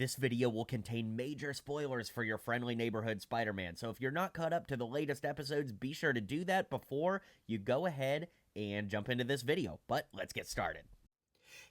This video will contain major spoilers for your friendly neighborhood Spider-Man, so if you're not caught up to the latest episodes, be sure to do that before you go ahead and jump into this video. But let's get started.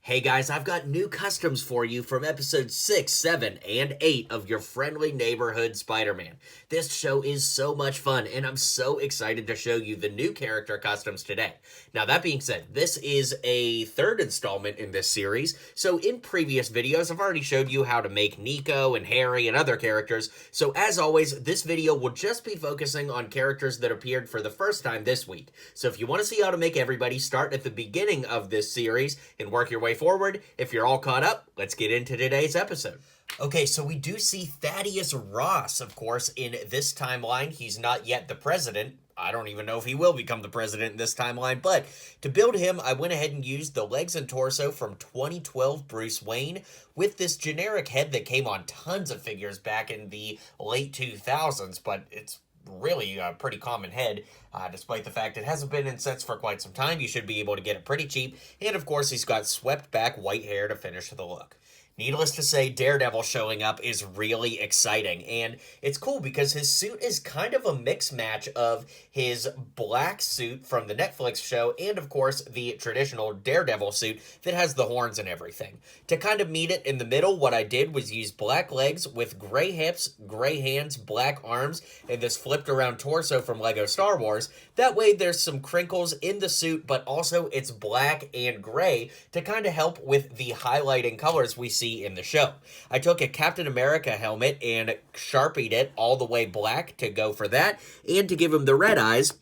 Hey guys, I've got new customs for you from episodes 6, 7, and 8 of your friendly neighborhood Spider-Man. This show is so much fun, and I'm so excited to show you the new character customs today. Now, that being said, this is a third installment in this series, so in previous videos, I've already showed you how to make Nico and Harry and other characters, so as always, this video will just be focusing on characters that appeared for the first time this week. So if you want to see how to make everybody, start at the beginning of this series and work your way forward. If you're all caught up, let's get into today's episode. Okay, so we do see Thaddeus Ross, of course, in this timeline. He's not yet the president. I don't even know if he will become the president in this timeline, but to build him, I went ahead and used the legs and torso from 2012 Bruce Wayne with this generic head that came on tons of figures back in the late 2000s, but it's really a pretty common head, despite the fact it hasn't been in sets for quite some time. You should be able to get it pretty cheap, and of course he's got swept back white hair to finish the look. Needless to say, Daredevil showing up is really exciting, and it's cool because his suit is kind of a mix match of his black suit from the Netflix show and, of course, the traditional Daredevil suit that has the horns and everything. To kind of meet it in the middle, what I did was use black legs with gray hips, gray hands, black arms, and this flipped around torso from Lego Star Wars. That way there's some crinkles in the suit, but also it's black and gray to kind of help with the highlighting colors we see in the show. I took a Captain America helmet and Sharpied it all the way black to go for that, and to give him the red eyes,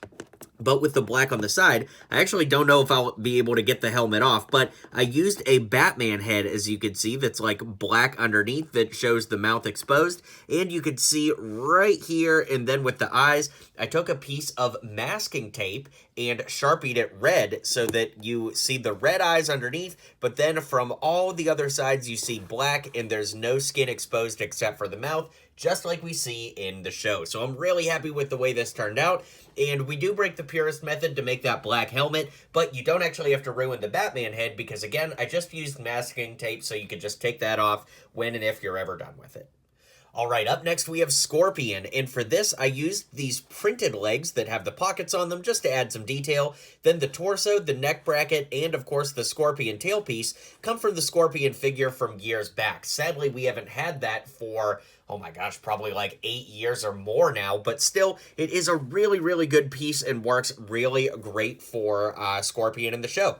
but with the black on the side. I actually don't know if I'll be able to get the helmet off, but I used a Batman head, as you can see, that's like black underneath that shows the mouth exposed, and you can see right here, and then with the eyes, I took a piece of masking tape and Sharpied it red so that you see the red eyes underneath, but then from all the other sides you see black and there's no skin exposed except for the mouth, just like we see in the show. So I'm really happy with the way this turned out, and we do break the purest method to make that black helmet, but you don't actually have to ruin the Batman head because, again, I just used masking tape so you could just take that off when and if you're ever done with it. Alright, up next we have Scorpion, and for this I used these printed legs that have the pockets on them just to add some detail. Then the torso, the neck bracket, and of course the Scorpion tailpiece come from the Scorpion figure from years back. Sadly, we haven't had that for, oh my gosh, probably like 8 years or more now, but still, it is a really, really good piece and works really great for Scorpion in the show.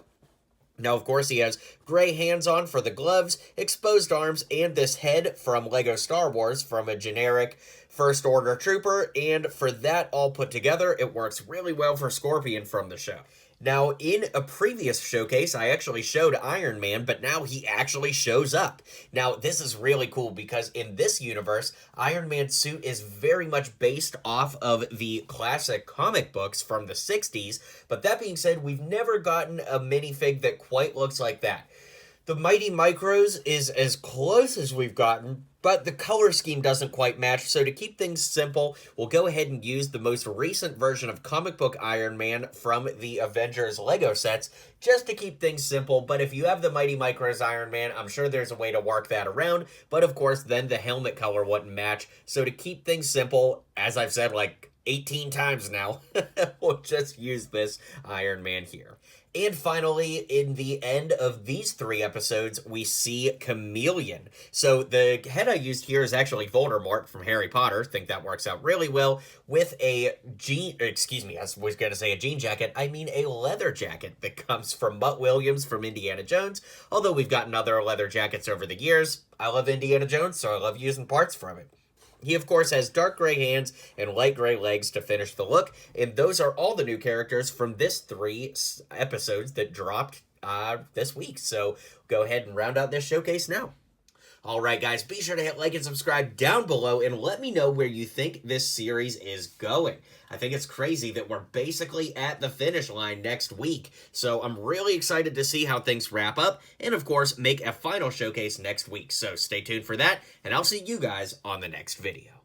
Now, of course, he has gray hands on for the gloves, exposed arms, and this head from Lego Star Wars from a generic First Order Trooper, and for that all put together, it works really well for Scorpion from the show. Now, in a previous showcase, I actually showed Iron Man, but now he actually shows up. Now, this is really cool because in this universe, Iron Man's suit is very much based off of the classic comic books from the 60s, but that being said, we've never gotten a minifig that quite looks like that. The Mighty Micros is as close as we've gotten, but the color scheme doesn't quite match, so to keep things simple, we'll go ahead and use the most recent version of comic book Iron Man from the Avengers Lego sets, just to keep things simple. But if you have the Mighty Micros Iron Man, I'm sure there's a way to work that around, but of course, then the helmet color wouldn't match, so to keep things simple, as I've said like 18 times now, we'll just use this Iron Man here. And finally, in the end of these 3 episodes, we see Chameleon. So the head I used here is actually Voldemort from Harry Potter. I think that works out really well with a jean jacket. I mean a leather jacket that comes from Mutt Williams from Indiana Jones. Although we've gotten other leather jackets over the years. I love Indiana Jones, so I love using parts from it. He, of course, has dark gray hands and light gray legs to finish the look, and those are all the new characters from this 3 episodes that dropped this week. So go ahead and round out this showcase now. Alright guys, be sure to hit like and subscribe down below and let me know where you think this series is going. I think it's crazy that we're basically at the finish line next week, so I'm really excited to see how things wrap up and of course make a final showcase next week. So stay tuned for that, and I'll see you guys on the next video.